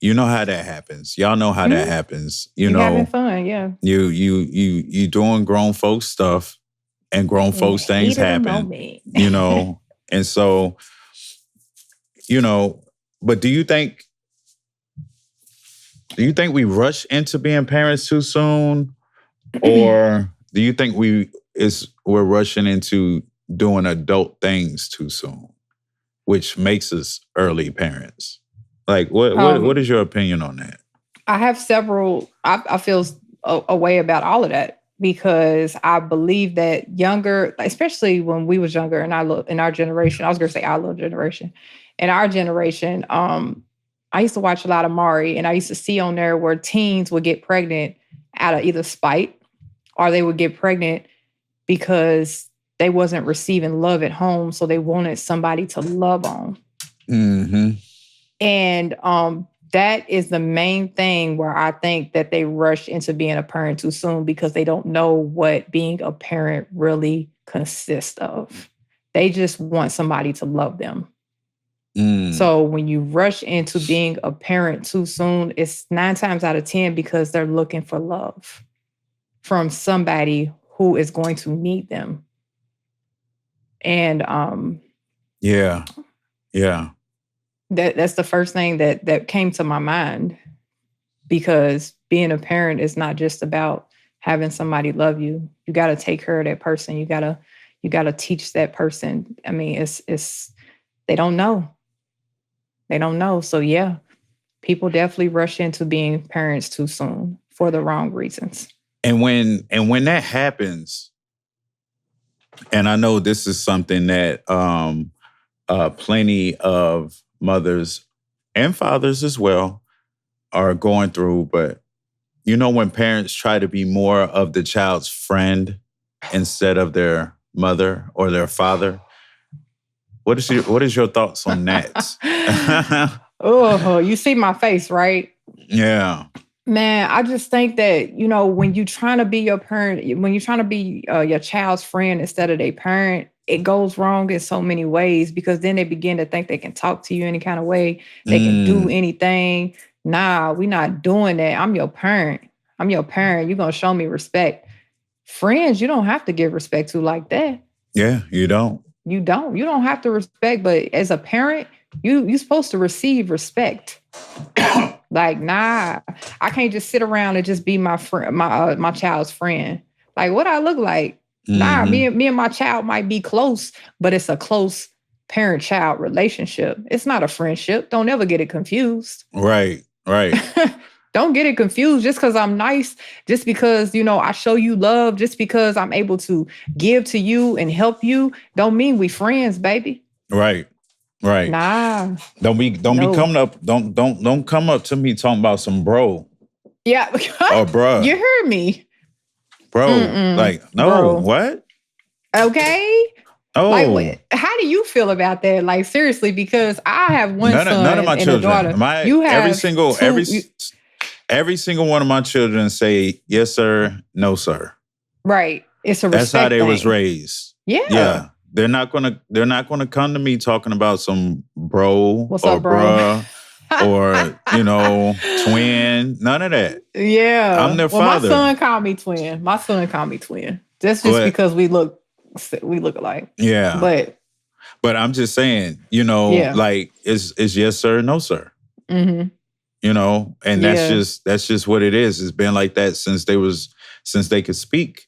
You know how that happens. Y'all know how that happens. You're having fun, yeah. You doing grown folks stuff, and grown folks things happen. And so, but do you think we rush into being parents too soon, or do you think we're rushing into doing adult things too soon, which makes us early parents? Like, what Um, is your opinion on that? I have several. I feel a way about all of that because I believe that younger, especially when we was younger, and in our generation, I was going to say our little generation, in our generation, I used to watch a lot of Maury, and I used to see on there where teens would get pregnant out of either spite or they would get pregnant because they wasn't receiving love at home, so they wanted somebody to love on. Mm-hmm. And that is the main thing where I think that they rush into being a parent too soon because they don't know what being a parent really consists of. They just want somebody to love them. Mm. So when you rush into being a parent too soon, it's 9 times out of 10 because they're looking for love from somebody who is going to need them. And Yeah. Yeah. that's the first thing that came to my mind because being a parent is not just about having somebody love you. You got to take care of that person. You got to teach that person. I mean, it's they don't know. They don't know. So yeah, people definitely rush into being parents too soon for the wrong reasons. And when that happens, and I know this is something that plenty of mothers and fathers as well are going through, but when parents try to be more of the child's friend instead of their mother or their father, what is your thoughts on that? Oh, you see my face, right? Yeah. Man, I just think that, when you're trying to be your parent, when you're trying to be your child's friend instead of their parent, it goes wrong in so many ways because then they begin to think they can talk to you any kind of way. They can do Mm. anything. Nah, we're not doing that. I'm your parent. I'm your parent. You're going to show me respect. Friends, you don't have to give respect to like that. Yeah, you don't. You don't. You don't have to respect, but as a parent, you're supposed to receive respect. Like, nah, I can't just sit around and just be my friend, my child's friend. Like, what I look like? Nah, Mm-hmm. me and my child might be close, but it's a close parent-child relationship. It's not a friendship. Don't ever get it confused. Right, right, Don't get it confused just because I'm nice, just because, I show you love, just because I'm able to give to you and help you, don't mean we friends, baby. right, right. Nah, Don't be no. coming up. Don't come up to me talking about some bro Yeah, or you bruh, heard me. bro. Mm-mm, Like, no, bro. what? Okay. Like, Oh, how do you feel about that? Like, seriously, because I have one none of son my and a children. daughter. My You have two. every single one of my children say yes sir, no sir. Right. It's a That's how respect they was thing. raised. Yeah. Yeah, they're not gonna come to me talking about some bro What's or up, bro? bruh or twin. None of that. I'm Yeah. their Well, my father. son called me twin. My son called me twin. That's just But because we look alike. yeah, But but I'm just saying, yeah. like is yes sir, no sir. Mm-hmm. And that's Yeah. just what it is. It's been like that since they could speak,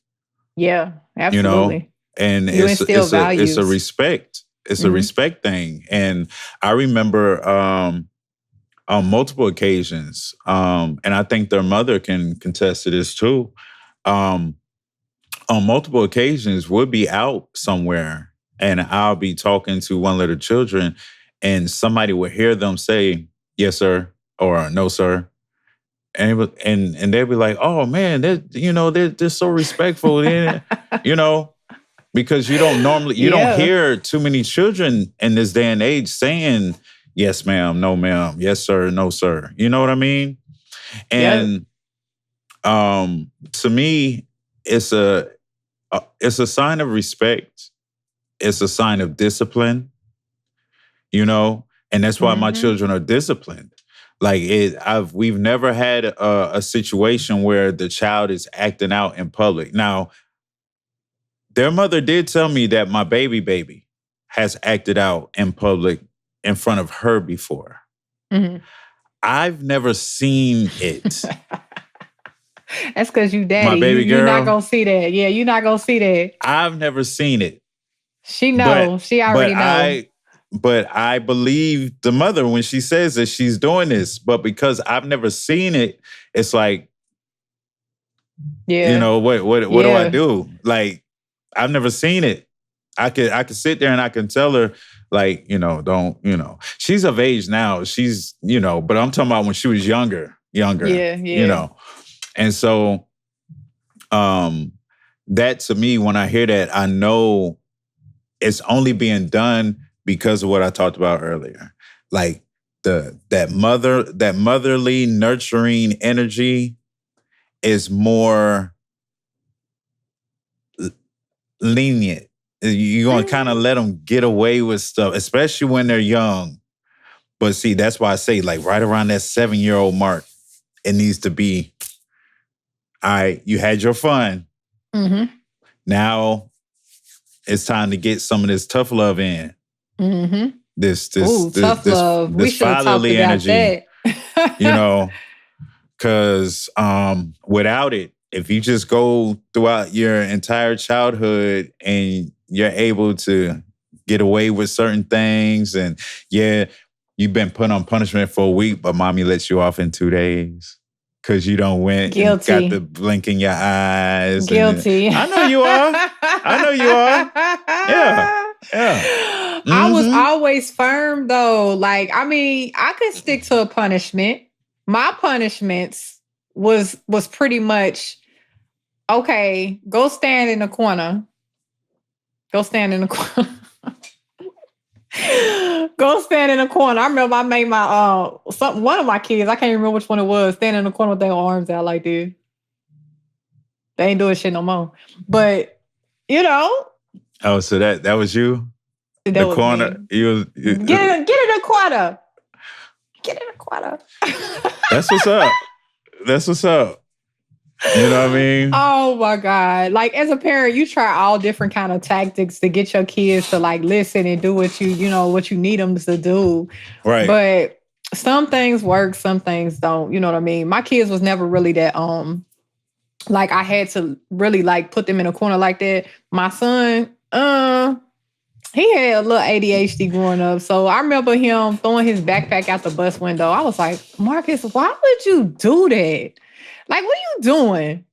Yeah. you know, Absolutely. and You it's instill it's a it's a values. respect. It's a Mm-hmm. respect thing. And I remember on multiple occasions, and I think their mother can contest to this too. Um, on multiple occasions, we'll be out somewhere and I'll be talking to one of the children, and somebody will hear them say, yes, sir, or no, sir. And they'll be like, oh man, they're so respectful. You know, because you don't Yeah. hear too many children in this day and age saying, yes, ma'am, no, ma'am, yes, sir, no, sir. You know what I mean? Yeah. And to me, it's a sign of respect. It's a sign of discipline, and that's why my Mm-hmm. children are disciplined. Like we've never had a situation where the child is acting out in public. Now, their mother did tell me that my baby has acted out in public in front of her before. Mm-hmm. I've never seen it. That's because you My daddy. You baby you're not girl, gonna see that. Yeah, you're not gonna see that. I've never seen it. She But know. She but already know. I but I believe the mother when she says that she's doing this. But because I've never seen it, it's like, Yeah. what do I Yeah. do? Like, I've never seen it. I could sit there and I can tell her, like, don't, she's of age now. She's, but I'm talking about when she was younger, Yeah. Yeah. And so that to me, when I hear that, I know it's only being done because of what I talked about earlier. Like that motherly nurturing energy is more lenient. You're going to kind of let them get away with stuff, especially when they're young. But see, that's why I say, like, right around that 7-year-old mark, it needs to be, all right, you had your fun. Mm-hmm. Now it's time to get some of this tough love in. Mm-hmm. This Tough love. We should have talked fatherly about energy, that. because without it, if you just go throughout your entire childhood and you're able to get away with certain things, and yeah, you've been put on punishment for a week, but mommy lets you off in 2 days because you don't went and got the Guilty. blink in your eyes. Guilty. I know you are. I know you are. Yeah. Yeah. I was Mm-hmm. always firm though. Like, I mean, I could stick to a punishment. My punishments was pretty much, okay, go stand in the corner. Go stand in the corner. Go stand in the corner. I remember I made my one of my kids, I can't remember which one it was, stand in the corner with their arms out like this. They ain't doing shit no more. But Oh, so that was you? that The was corner. me. You Get in the corner. Get in the corner. That's what's up. That's what's up. You know what I mean? Oh my God. Like, as a parent, you try all different kind of tactics to get your kids to like listen and do what what you need them to do. Right. But some things work, some things don't. You know what I mean? My kids was never really that like I had to really like put them in a corner like that. My son, he had a little ADHD growing up. So I remember him throwing his backpack out the bus window. I was like, Marcus, why would you do that? Like, what are you doing?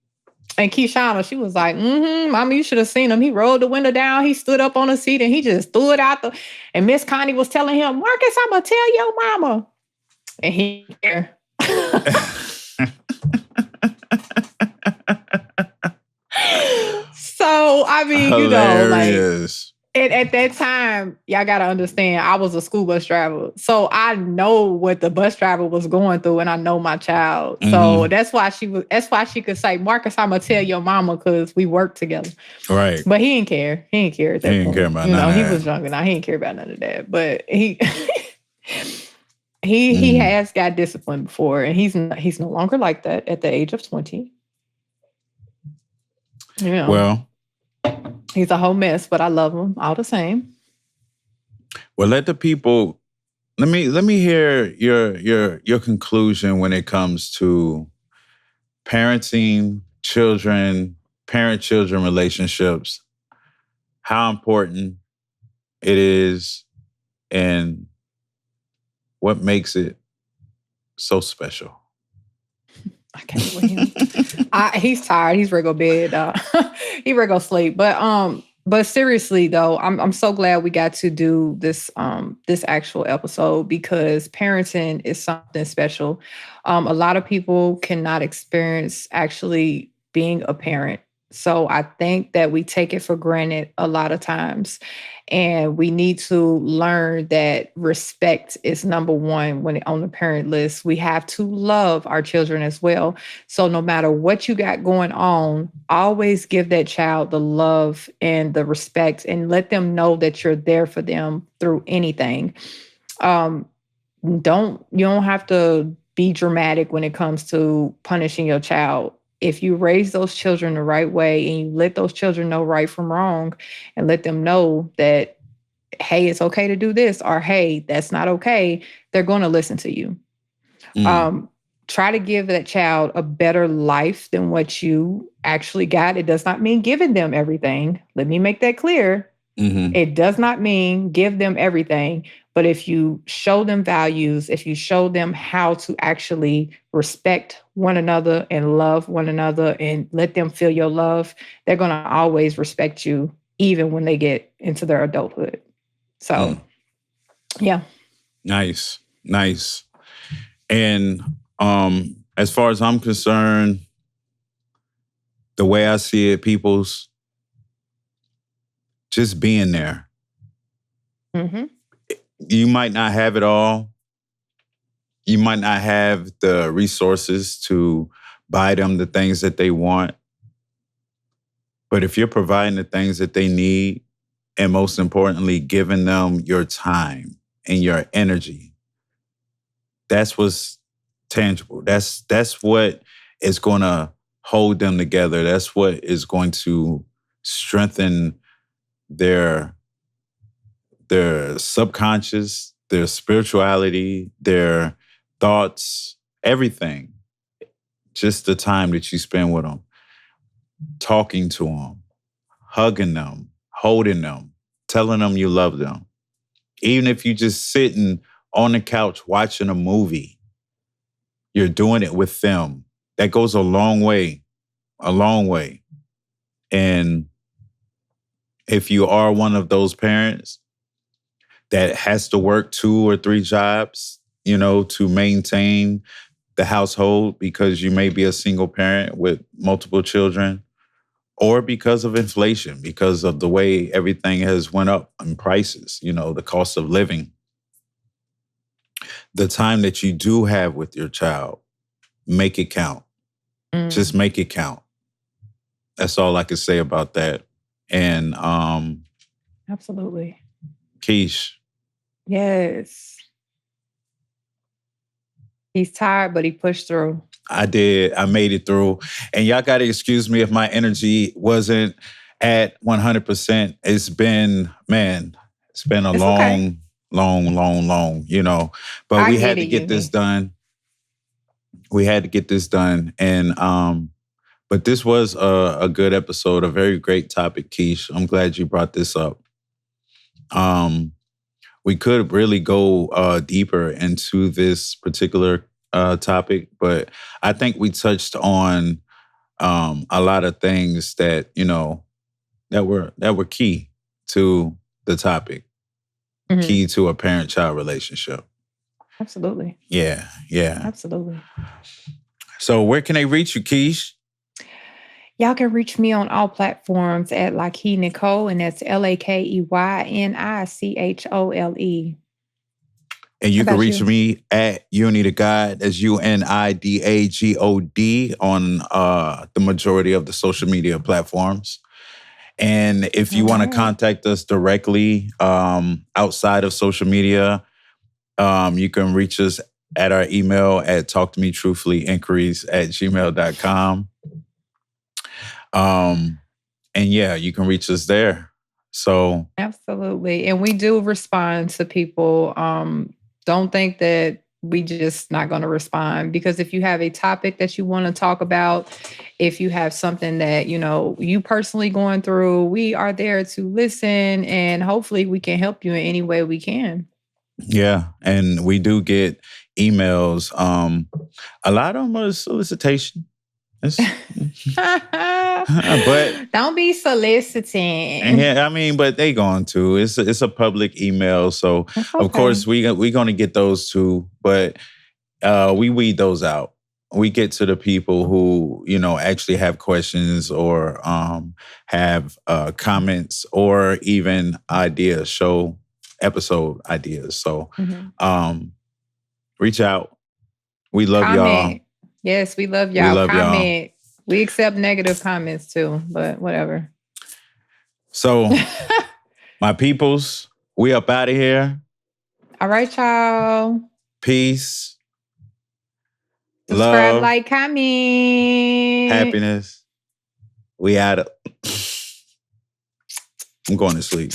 And Keishana, she was like, Mommy, you should have seen him. He rolled the window down. He stood up on the seat and he just threw it out. And Miss Connie was telling him, Marcus, I'm going to tell your mama. And he didn't care. So, I mean, hilarious. At that time, y'all got to understand, I was a school bus driver. So I know what the bus driver was going through and I know my child. Mm-hmm. So that's why she could say, Marcus, I'm going to tell your mama because we work together. Right. But he didn't care. He didn't care at that point. He didn't care about none of he that. was younger now. He didn't care about none of that. But he he has got discipline before and he's no longer like that at the age of 20. Yeah. Well, he's a whole mess, but I love him all the same. Well, let me hear your conclusion when it comes to parenting children, parent-children relationships, how important it is, and what makes it so special. I can't with him. He's tired. He's ready to go bed. He ready to go sleep. But seriously though, I'm so glad we got to do this this actual episode because parenting is something special. A lot of people cannot experience actually being a parent. So I think that we take it for granted a lot of times. And we need to learn that respect is number one when on the parent list. We have to love our children as well. So no matter what you got going on, always give that child the love and the respect and let them know that you're there for them through anything. You don't have to be dramatic when it comes to punishing your child. If you raise those children the right way and you let those children know right from wrong and let them know that, hey, it's okay to do this or, hey, that's not okay, they're going to listen to you. Try to give that child a better life than what you actually got. It does not mean giving them everything. Let me make that clear. Mm-hmm. It does not mean give them everything, but if you show them values, if you show them how to actually respect one another and love one another and let them feel your love, they're going to always respect you, even when they get into their adulthood. So, Mm. yeah. Nice. Nice. And as far as I'm concerned, the way I see it, people's just being there. Mm-hmm. You might not have it all. You might not have the resources to buy them the things that they want. But if you're providing the things that they need, and most importantly, giving them your time and your energy, that's what's tangible. That's what is going to hold them together. That's what is going to strengthen their subconscious, their spirituality, their thoughts, everything. Just the time that you spend with them, talking to them, hugging them, holding them, telling them you love them. Even if you just sitting on the couch watching a movie, you're doing it with them. That goes a long way, a long way. And if you are one of those parents that has to work 2 or 3 jobs, to maintain the household because you may be a single parent with multiple children, or because of inflation, because of the way everything has went up in prices, the cost of living, the time that you do have with your child, make it count. Just Mm. make it count. That's all I can say about that. And Absolutely. Keish, Yes. He's tired, but he pushed through. I did. I made it through. And y'all got to excuse me if my energy wasn't at 100%. It's been a It's okay. long, long, long, long, but I we get had it, to get this Uni. done. We had to get this done. And, but this was a good episode, a very great topic, Keish. I'm glad you brought this up. We could really go deeper into this particular topic, but I think we touched on a lot of things that that were key to the topic, Mhm. key to a parent-child relationship. Absolutely. Yeah, yeah. Absolutely. So where can they reach you, Keish? Y'all can reach me on all platforms at Lakey Nicole, and that's LakeyNichole. And How you can about reach you? me at UnidaGod, that's UNIDAGOD, on the majority of the social media platforms. And if All you want to right. contact us directly outside of social media, you can reach us at our email at talktometruthfullyinquiries@gmail.com. And yeah, you can reach us there. So Absolutely. And we do respond to people. Don't think that we just not going to respond, because if you have a topic that you want to talk about, if you have something that, you personally going through, we are there to listen, and hopefully we can help you in any way we can. yeah, and we do get emails. A lot of them are solicitation. But Don't be soliciting. yeah, I mean, but they going to. It's a public email, so It's of okay. course we going to get those too. But we weed those out. We get to the people who actually have questions, or have comments, or even ideas, show episode ideas. So Mhm. reach out. We love y'all. Comment. Yes, we love We y'all. love y'all. Comment. We accept negative comments too, but whatever. So my peoples, we up out of here. All right, y'all. Peace, Subscribe, love, like, comment. happiness. We out of. I'm going to sleep.